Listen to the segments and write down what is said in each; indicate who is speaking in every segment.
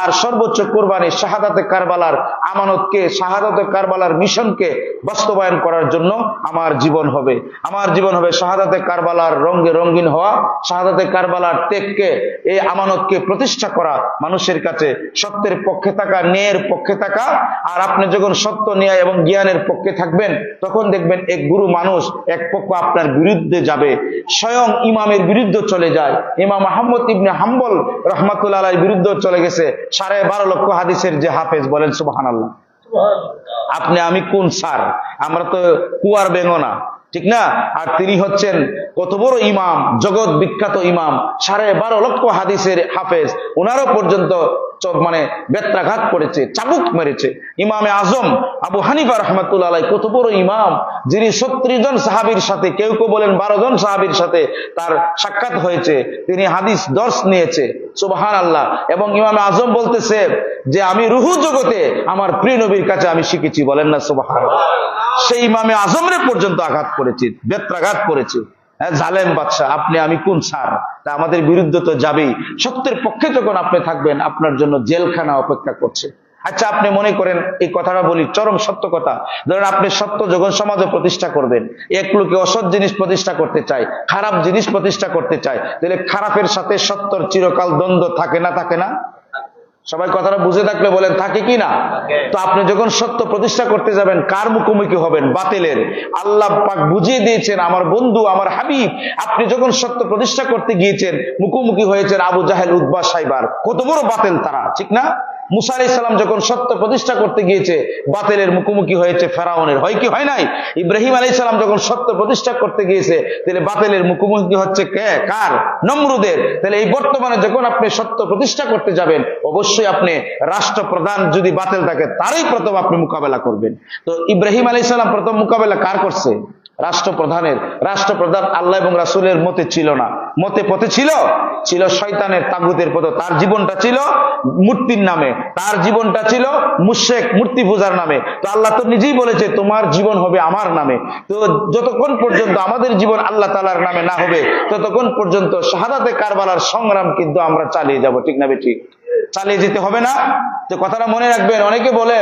Speaker 1: আর সর্বোচ্চ কুরবানি শাহাদাতে কারবালার আমানতকে, শাহাদাতে কারবালার মিশনকে বাস্তবায়ন করার জন্য আমার জীবন হবে। আমার জীবন হবে শাহাদাতে কারবালার রঙে রঙিন হওয়া, শাহাদাতে কারবালার ত্যাগকে, এই আমানতকে প্রতিষ্ঠা করা, মানুষের কাছে সত্যের পক্ষে থাকা, ন্যায়ের পক্ষে থাকা। আর আপনি যখন সত্য, ন্যায় এবং জ্ঞানের পক্ষে থাকবেন, তখন দেখবেন এক গুরু মানুষ এক পক্ষ আপনার বিরুদ্ধে যাবে, স্বয়ং ইমামের বিরুদ্ধে চলে যায়। ইমাম আহমদ ইবনে হাম্বল রহমাতুল্লাহ আলাইহির বিরুদ্ধে চলে গেছে 12.5 লক্ষ হাদিসের যে হাফেজ। বলেন সুবহানাল্লাহ। আপনি আমি কোন স্যার? আমরা তো কুয়ার বেঙ্গনা, ঠিক না? আর তিনি হচ্ছেন কত বড় ইমাম, জগৎ বিখ্যাত ইমাম, 12.5 লক্ষ হাদিসের হাফেজ। ওনারও পর্যন্ত মানে বেত্রাঘাত করেছে, চাবুক মেরেছে। ইমামে আজম আবু হানিফা রাহমাতুল্লাহ আলাইহি কত বড় ইমাম, যিনি 70 জন সাহাবীর সাথে, কেউ কেউ বলেন 12 জন সাহাবীর সাথে তার সাক্ষাৎ হয়েছে, তিনি হাদিস দর্শ নিয়েছে। সুবহানাল্লাহ। এবং ইমামে আজম বলতেছে যে আমি রুহু জগতে আমার প্রিয় নবীর কাছে আমি শিখেছি। বলেন না সুবহানাল্লাহ। সেই ইমামে আজমরে পর্যন্ত আঘাত করেছে, বেত্রাঘাত করেছে। জালেম বাদশা, আপনি আমি কোন স্যার? তা আমাদের বিরুদ্ধে তো যাবেই। সত্যের পক্ষে যখন আপনি থাকবেন, আপনার জন্য জেলখানা অপেক্ষা করছে। আচ্ছা, আপনি মনে করেন, এই কথাটা বলি, চরম সত্য কথা, ধরেন আপনি সত্য যখন সমাজে প্রতিষ্ঠা করবেন, এক লোকে অসৎ জিনিস প্রতিষ্ঠা করতে চায়, খারাপ জিনিস প্রতিষ্ঠা করতে চায়, তাহলে খারাপের সাথে সত্যর চিরকাল দ্বন্দ্ব থাকে না? থাকে না? সবাই কথাটা বুঝে থাকলে বলেন, থাকে কি না? তো আপনি যখন সত্য প্রতিষ্ঠা করতে যাবেন, কার মুখোমুখি হবেন? বাতিলের। আল্লাহ পাক বুঝিয়ে দিয়েছেন, আমার বন্ধু, আমার হাবিব, আপনি যখন সত্য প্রতিষ্ঠা করতে গিয়েছেন, মুখোমুখি হয়েছেন আবু জাহেল, উতবা, সাইবার, কত বড় বাতিল তারা, ঠিক না? মুসা আলাইহিস সালাম যখন সত্য প্রতিষ্ঠা করতে গিয়েছে, বাতিলের মুখোমুখি হয়েছে ফেরাউনের, হয় কি হয় নাই? ইব্রাহিম আলাইহিস সালাম যখন সত্য প্রতিষ্ঠা করতে গিয়েছে, তাহলে বাতিলের মুখোমুখি হচ্ছে কে? কার? নমরুদের। তাহলে এই বর্তমানে যখন আপনি সত্য প্রতিষ্ঠা করতে যাবেন, অবশ্যই আপনি রাষ্ট্রপ্রধান যদি বাতিল থাকে, তারই প্রথম আপনি মোকাবেলা করবেন। তো ইব্রাহিম আলাইহিস সালাম প্রথম মোকাবেলা কার করছে? রাষ্ট্রপ্রধানের। রাষ্ট্রপ্রধান আল্লাহ এবং রাসূলের মতে ছিল না। মতে পথে ছিল শয়তানের, তাগুতের পথে। তার জীবনটা ছিল মূর্তির নামে, তার জীবনটা ছিল মুশরিক, মূর্তি পূজার নামে। তো আল্লাহ তো নিজেই বলেছে, তোমার জীবন হবে আমার নামে। তো যতক্ষণ পর্যন্ত আমাদের জীবন আল্লাহ তাআলার নামে না হবে, ততক্ষণ পর্যন্ত শাহাদাতে কারবালার সংগ্রাম কিন্তু আমরা চালিয়ে যাব, ঠিক না বেঠিক? চালিয়ে যেতে হবে না? তো কথাটা মনে রাখবেন। অনেকে বলে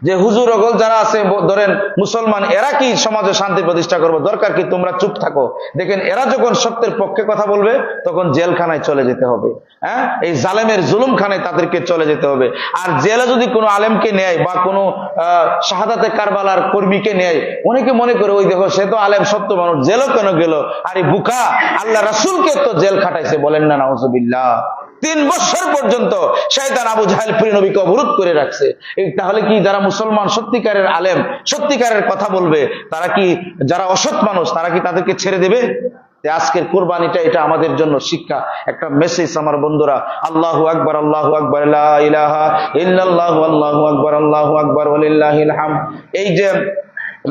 Speaker 1: যে হুজুর ওগল যারা আছে, ধরেন মুসলমান, এরা কি সমাজে শান্তি প্রতিষ্ঠা করবে? দরকার কি তোমরা চুপ থাকো। দেখেন, এরা যখন সত্যের পক্ষে কথা বলবে, তখন জেলখানায় চলে যেতে হবে। হ্যাঁ, এই জালেমের জুলুমখানায় তাদেরকে চলে যেতে হবে। আর জেলে যদি কোনো আলেমকে নেয় বা কোনো শাহাদাতে কারবালার কর্মীকে নেয়, অনেকে মনে করে, ওই দেখো সে তো আলেম, সত্য মানুষ, জেলও কেন গেল? আরে বুকা, আল্লাহ রাসূলকে তো জেল খাটাইছে। বলেন না নাউজুবিল্লাহ। 3 বছর পর্যন্ত শয়তান আবু জাহেল প্রিয় নবীকে অবরোধ করে রাখছে। তাহলে কি যারা মুসলমান, সত্যিকারের আলেম, সত্যিকারের কথা বলবে, তারা কি, যারা অসৎ মানুষ, তারা কি তাদেরকে ছেড়ে দেবে? আজকের কুরবানিটা এটা আমাদের জন্য শিক্ষা, একটা মেসেজ আমার বন্ধুরা। আল্লাহু আকবার, আল্লাহু আকবার, লা ইলাহা ইল্লাল্লাহু, আল্লাহু আকবার, আল্লাহু আকবার, ওয়ালিল্লাহিল হামদ। এই যে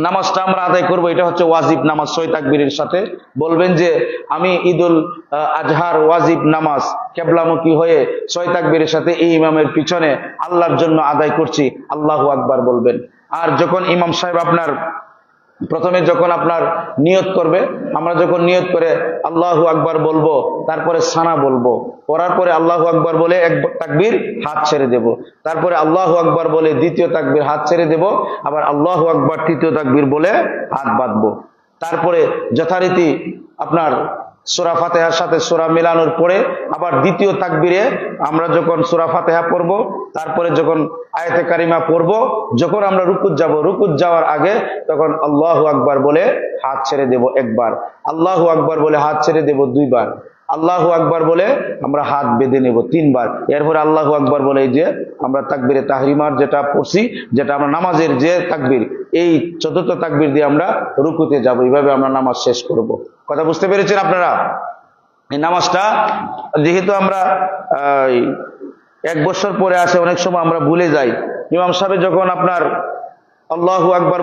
Speaker 1: নামাজটা আমরা আদায় করবো, এটা হচ্ছে ওয়াজিব নামাজ, 6 তাকবীরের সাথে। বলবেন যে আমি ঈদুল আজহার ওয়াজিব নামাজ কিবলামুখী হয়ে 6 তাকবীরের সাথে এই ইমামের পিছনে আল্লাহর জন্য আদায় করছি, আল্লাহু আকবার বলবেন। আর যখন ইমাম সাহেব আপনার প্রথমে যখন আপনার নিয়ত করবে, আমরা যখন নিয়ত করে আল্লাহু আকবার বলবো, তারপরে সানা বলবো, পড়ার পরে আল্লাহু আকবার বলে এক তাকবীর হাত ছেড়ে দেব, তারপরে আল্লাহু আকবার বলে দ্বিতীয় তাকবীর হাত ছেড়ে দেব, আবার আল্লাহু আকবার তৃতীয় তাকবীর বলে হাত বাঁধবো। তারপরে যথারীতি আপনার সূরা ফাতিহার সাথে সূরা মেলানোর পরে আবার দ্বিতীয় তাকবীরে আমরা যখন সূরা ফাতিহা পড়ব, তারপরে যখন আয়াতে কারিমা পড়ব, যখন আমরা রুকুত যাব, রুকুত যাওয়ার আগে তখন আল্লাহু আকবার বলে হাত ছেড়ে দেব একবার, আল্লাহু আকবার বলে হাত ছেড়ে দেব 2 বার, আল্লাহু আকবার বলে আমরা হাত বেঁধে নেব 3 বার। এরপরে আল্লাহু আকবার বলে এই যে আমরা তাকবীরে তাহরিমার যেটা পড়ছি, যেটা আমরা নামাজের যে তাকবীর, এই 4র্থ তাকবীর দিয়ে আমরা রুকুতে যাব। এইভাবে আমরা নামাজ শেষ করব। কথা বুঝতে পেরেছেন আপনারা? এই নামাজটা যেহেতু আমরা 1 বছর পরে আসে, অনেক সময় আমরা ভুলে যাই। ইমাম সাহেব যখন আপনার আল্লাহু আকবার